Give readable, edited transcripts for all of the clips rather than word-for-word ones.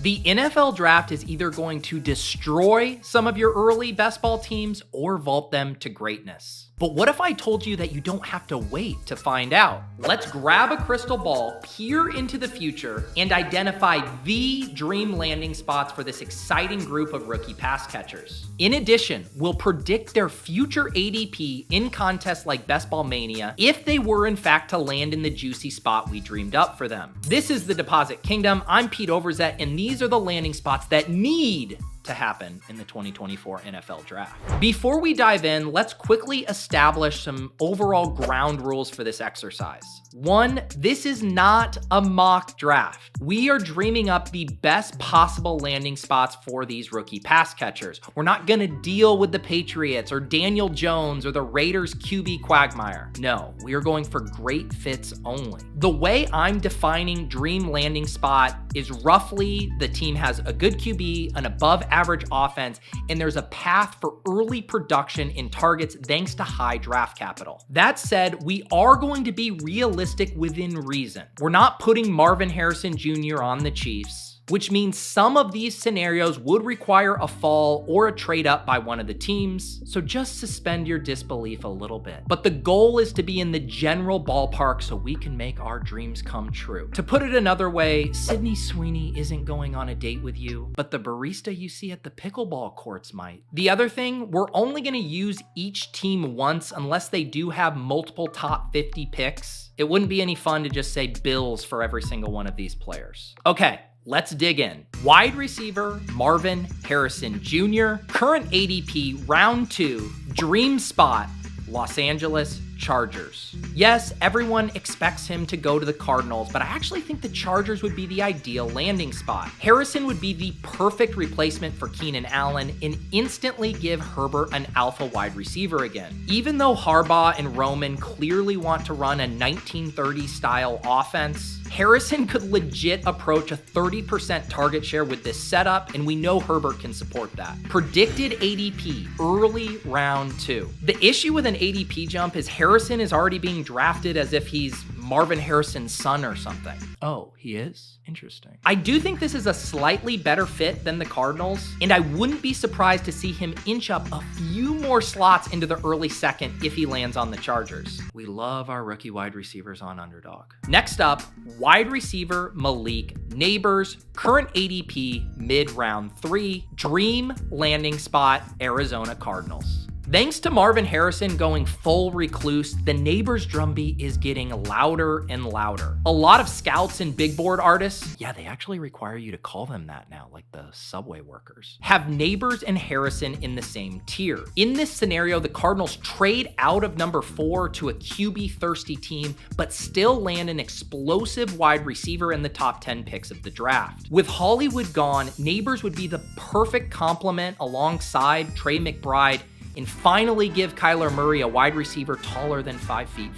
The NFL draft is either going to destroy some of your early best ball teams or vault them to greatness. But what if I told you that you don't have to wait to find out? Let's grab a crystal ball, peer into the future, and identify the dream landing spots for this exciting group of rookie pass catchers. In addition, we'll predict their future ADP in contests like Best Ball Mania if they were in fact to land in the juicy spot we dreamed up for them. This is the Deposit Kingdom. I'm Pete Overzet, and these are the landing spots that need to happen in the 2024 NFL Draft. Before we dive in, let's quickly establish some overall ground rules for this exercise. 1, this is not a mock draft. We are dreaming up the best possible landing spots for these rookie pass catchers. We're not gonna deal with the Patriots or Daniel Jones or the Raiders QB quagmire. No, we are going for great fits only. The way I'm defining dream landing spot is roughly the team has a good QB, an above average offense, and there's a path for early production in targets thanks to high draft capital. That said, we are going to be realistic within reason. We're not putting Marvin Harrison Jr. on the Chiefs, which means some of these scenarios would require a fall or a trade up by one of the teams, so just suspend your disbelief a little bit. But the goal is to be in the general ballpark so we can make our dreams come true. To put it another way, Sydney Sweeney isn't going on a date with you, but the barista you see at the pickleball courts might. The other thing, we're only gonna use each team once unless they do have multiple top 50 picks. It wouldn't be any fun to just say Bills for every single one of these players. Okay, let's dig in. Wide receiver, Marvin Harrison Jr., current ADP, round 2, dream spot, Los Angeles Chargers. Yes, everyone expects him to go to the Cardinals, but I actually think the Chargers would be the ideal landing spot. Harrison would be the perfect replacement for Keenan Allen and instantly give Herbert an alpha wide receiver again. Even though Harbaugh and Roman clearly want to run a 1930s style offense, Harrison could legit approach a 30% target share with this setup, and we know Herbert can support that. Predicted ADP, early round 2. The issue with an ADP jump is Harrison is already being drafted as if he's Marvin Harrison's son or something. Oh, he is? Interesting. I do think this is a slightly better fit than the Cardinals, and I wouldn't be surprised to see him inch up a few more slots into the early second if he lands on the Chargers. We love our rookie wide receivers on Underdog. Next up, wide receiver Malik Nabers, current ADP mid-round 3, dream landing spot Arizona Cardinals. Thanks to Marvin Harrison going full recluse, the Nabers drumbeat is getting louder and louder. A lot of scouts and big board artists, yeah, they actually require you to call them that now, like the subway workers, have Nabers and Harrison in the same tier. In this scenario, the Cardinals trade out of number 4 to a QB-thirsty team, but still land an explosive wide receiver in the top 10 picks of the draft. With Hollywood gone, Nabers would be the perfect complement alongside Trey McBride, and finally give Kyler Murray a wide receiver taller than 5'4".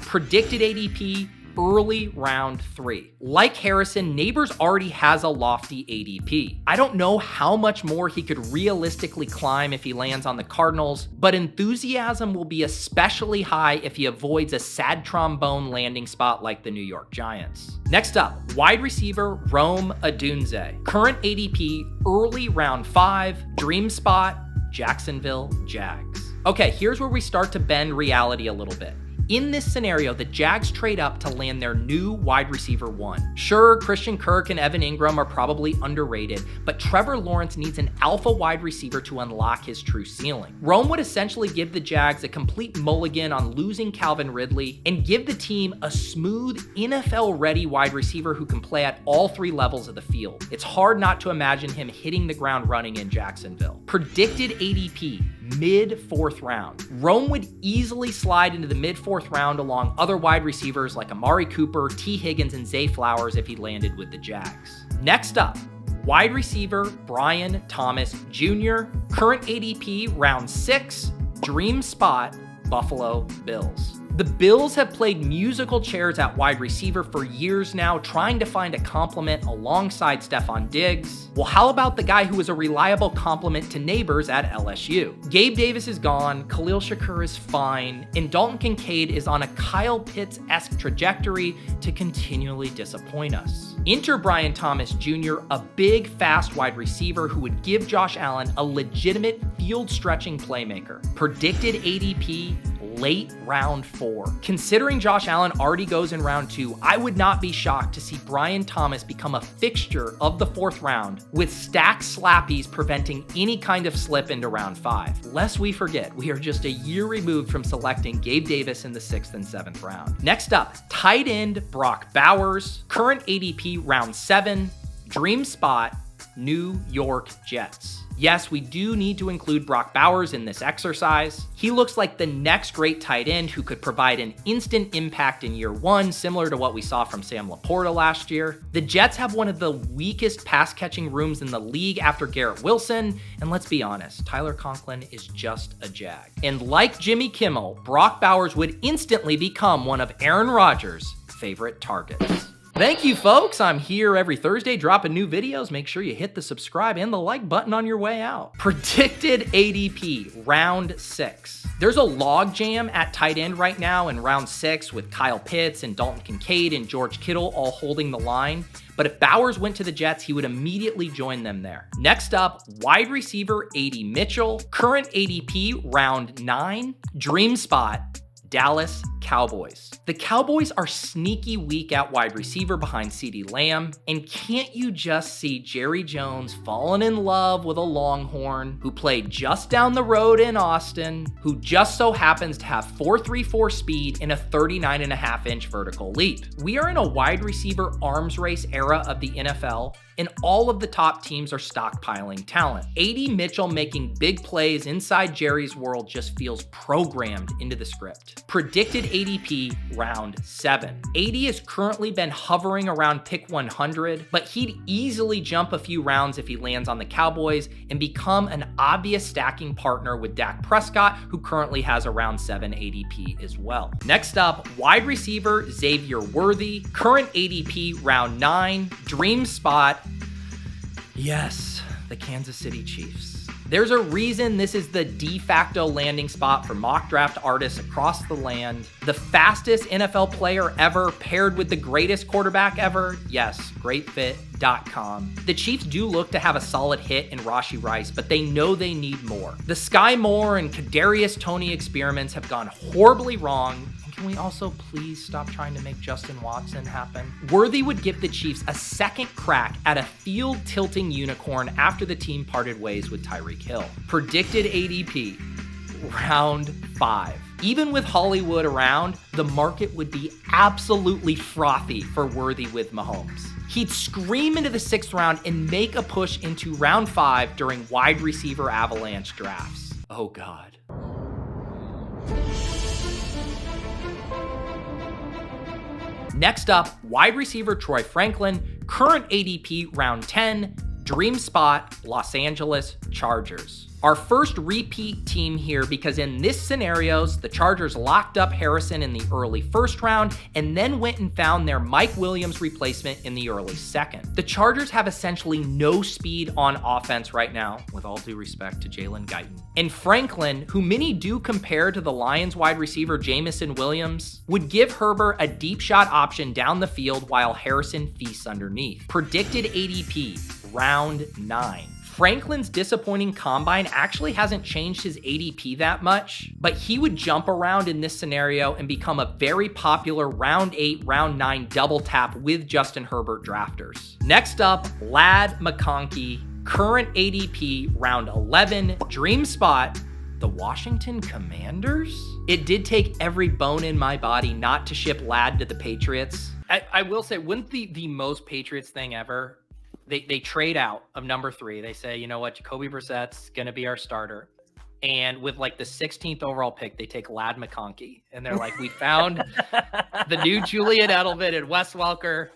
Predicted ADP, early round 3. Like Harrison, Nabers already has a lofty ADP. I don't know how much more he could realistically climb if he lands on the Cardinals, but enthusiasm will be especially high if he avoids a sad trombone landing spot like the New York Giants. Next up, wide receiver Rome Odunze. Current ADP, early round 5, dream spot, Jacksonville Jags. Okay, here's where we start to bend reality a little bit. In this scenario, the Jags trade up to land their new wide receiver 1. Sure, Christian Kirk and Evan Ingram are probably underrated, but Trevor Lawrence needs an alpha wide receiver to unlock his true ceiling. Rome would essentially give the Jags a complete mulligan on losing Calvin Ridley and give the team a smooth, NFL-ready wide receiver who can play at all 3 levels of the field. It's hard not to imagine him hitting the ground running in Jacksonville. Predicted ADP, mid-4th round. Rome would easily slide into the mid-4th round along other wide receivers like Amari Cooper, T. Higgins, and Zay Flowers if he landed with the Jags. Next up, wide receiver Brian Thomas Jr., current ADP round 6, dream spot Buffalo Bills. The Bills have played musical chairs at wide receiver for years now, trying to find a complement alongside Stephon Diggs. Well, how about the guy who was a reliable complement to Nabers at LSU? Gabe Davis is gone, Khalil Shakur is fine, and Dalton Kincaid is on a Kyle Pitts-esque trajectory to continually disappoint us. Enter Brian Thomas Jr., a big, fast wide receiver who would give Josh Allen a legitimate field-stretching playmaker. Predicted ADP, late round 4. Considering Josh Allen already goes in round 2, I would not be shocked to see Brian Thomas become a fixture of the 4th round, with stacked slappies preventing any kind of slip into round 5. Lest we forget, we are just a year removed from selecting Gabe Davis in the 6th and 7th round. Next up, tight end Brock Bowers, current ADP round 7, dream spot, New York Jets. Yes, we do need to include Brock Bowers in this exercise. He looks like the next great tight end who could provide an instant impact in year 1, similar to what we saw from Sam Laporta last year. The Jets have one of the weakest pass-catching rooms in the league after Garrett Wilson, and let's be honest, Tyler Conklin is just a jag. And like Jimmy Kimmel, Brock Bowers would instantly become one of Aaron Rodgers' favorite targets. Thank you, folks. I'm here every Thursday dropping new videos. Make sure you hit the subscribe and the like button on your way out. Predicted ADP, round 6. There's a log jam at tight end right now in round 6 with Kyle Pitts and Dalton Kincaid and George Kittle all holding the line. But if Bowers went to the Jets, he would immediately join them there. Next up, wide receiver AD Mitchell, current ADP round 9, dream spot, Dallas Cowboys. The Cowboys are sneaky weak at wide receiver behind CeeDee Lamb, and can't you just see Jerry Jones falling in love with a Longhorn who played just down the road in Austin, who just so happens to have 4.34 speed and a 39.5-inch vertical leap. We are in a wide receiver arms race era of the NFL, and all of the top teams are stockpiling talent. AD Mitchell making big plays inside Jerry's world just feels programmed into the script. Predicted ADP, round 7. AD has currently been hovering around pick 100, but he'd easily jump a few rounds if he lands on the Cowboys and become an obvious stacking partner with Dak Prescott, who currently has a round 7 ADP as well. Next up, wide receiver Xavier Worthy, current ADP round 9, dream spot, yes, the Kansas City Chiefs. There's a reason this is the de facto landing spot for mock draft artists across the land. The fastest NFL player ever paired with the greatest quarterback ever. Yes, greatfit.com. The Chiefs do look to have a solid hit in Rashee Rice, but they know they need more. The Sky Moore and Kadarius Toney experiments have gone horribly wrong. Can we also please stop trying to make Justin Watson happen? Worthy would give the Chiefs a second crack at a field-tilting unicorn after the team parted ways with Tyreek Hill. Predicted ADP, round 5. Even with Hollywood around, the market would be absolutely frothy for Worthy with Mahomes. He'd scream into the 6th round and make a push into round 5 during wide receiver avalanche drafts. Oh God. Next up, wide receiver Troy Franklin, current ADP round 10, dream spot, Los Angeles Chargers. Our first repeat team here because in this scenarios, the Chargers locked up Harrison in the early 1st round and then went and found their Mike Williams replacement in the early 2nd. The Chargers have essentially no speed on offense right now, with all due respect to Jalen Guyton. And Franklin, who many do compare to the Lions wide receiver Jamison Williams, would give Herbert a deep shot option down the field while Harrison feasts underneath. Predicted ADP, round 9. Franklin's disappointing combine actually hasn't changed his ADP that much, but he would jump around in this scenario and become a very popular round 8, round 9 double tap with Justin Herbert drafters. Next up, Lad McConkey, current ADP round 11, dream spot, the Washington Commanders? It did take every bone in my body not to ship Lad to the Patriots. I will say, wouldn't the most Patriots thing ever, They trade out of number 3. They say, you know what, Jacoby Brissett's going to be our starter. And with like the 16th overall pick, they take Lad McConkey. And they're like, we found the new Julian Edelman and Wes Welker.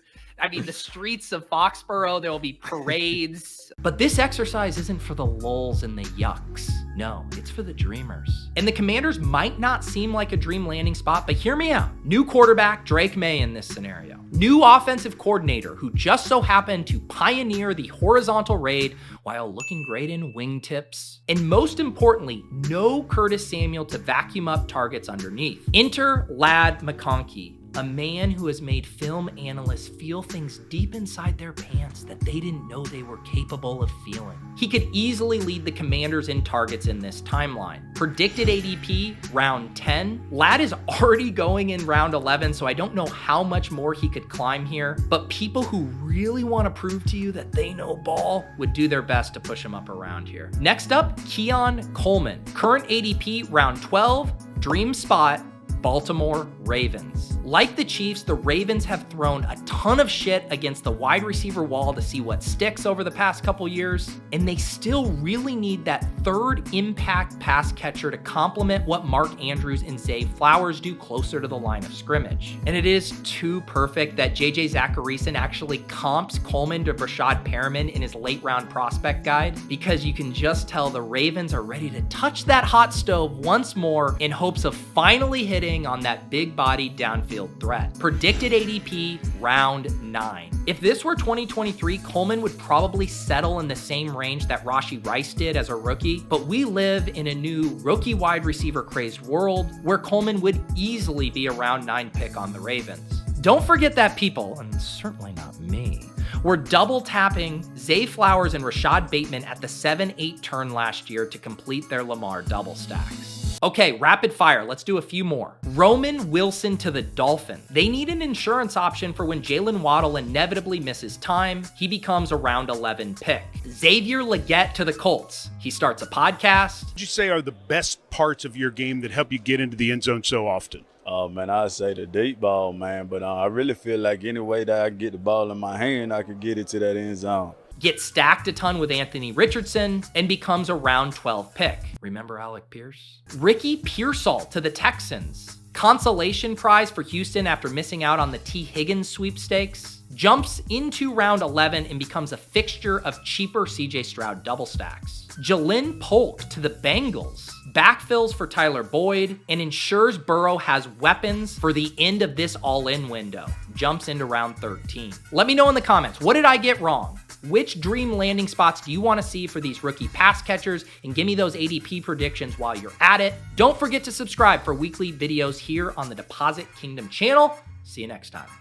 I mean, the streets of Foxborough, there will be parades. But this exercise isn't for the lulz and the yucks. No, it's for the dreamers. And the Commanders might not seem like a dream landing spot, but hear me out. New quarterback, Drake May in this scenario. New offensive coordinator who just so happened to pioneer the horizontal raid while looking great in wingtips. And most importantly, no Curtis Samuel to vacuum up targets underneath. Enter Lad McConkey, a man who has made film analysts feel things deep inside their pants that they didn't know they were capable of feeling. He could easily lead the Commanders in targets in this timeline. Predicted ADP, round 10. Lad is already going in round 11, so I don't know how much more he could climb here, but people who really want to prove to you that they know ball would do their best to push him up around here. Next up, Keon Coleman. Current ADP, round 12, dream spot, Baltimore Ravens. Like the Chiefs, the Ravens have thrown a ton of shit against the wide receiver wall to see what sticks over the past couple years, and they still really need that third impact pass catcher to complement what Mark Andrews and Zay Flowers do closer to the line of scrimmage. And it is too perfect that JJ Zachariason actually comps Coleman to Brashad Perriman in his late round prospect guide, because you can just tell the Ravens are ready to touch that hot stove once more in hopes of finally hitting on that big body downfield threat. Predicted ADP, round 9. If this were 2023, Coleman would probably settle in the same range that Rashee Rice did as a rookie, but we live in a new rookie wide receiver crazed world where Coleman would easily be a round 9 pick on the Ravens. Don't forget that people, and certainly not me, were double tapping Zay Flowers and Rashad Bateman at the 7-8 turn last year to complete their Lamar double stacks. Okay, rapid fire. Let's do a few more. Roman Wilson to the Dolphins. They need an insurance option for when Jalen Waddle inevitably misses time. He becomes a round 11 pick. Xavier Legette to the Colts. He starts a podcast. What would you say are the best parts of your game that help you get into the end zone so often? Oh, man, I'd say the deep ball, man. But I really feel like any way that I get the ball in my hand, I could get it to that end zone. Gets stacked a ton with Anthony Richardson, and becomes a round 12 pick. Remember Alec Pierce? Ricky Persall to the Texans. Consolation prize for Houston after missing out on the T. Higgins sweepstakes. Jumps into round 11 and becomes a fixture of cheaper CJ Stroud double stacks. Jalen Polk to the Bengals. Backfills for Tyler Boyd and ensures Burrow has weapons for the end of this all-in window. Jumps into round 13. Let me know in the comments, what did I get wrong? Which dream landing spots do you want to see for these rookie pass catchers? And give me those ADP predictions while you're at it. Don't forget to subscribe for weekly videos here on the Deposit Kingdom channel. See you next time.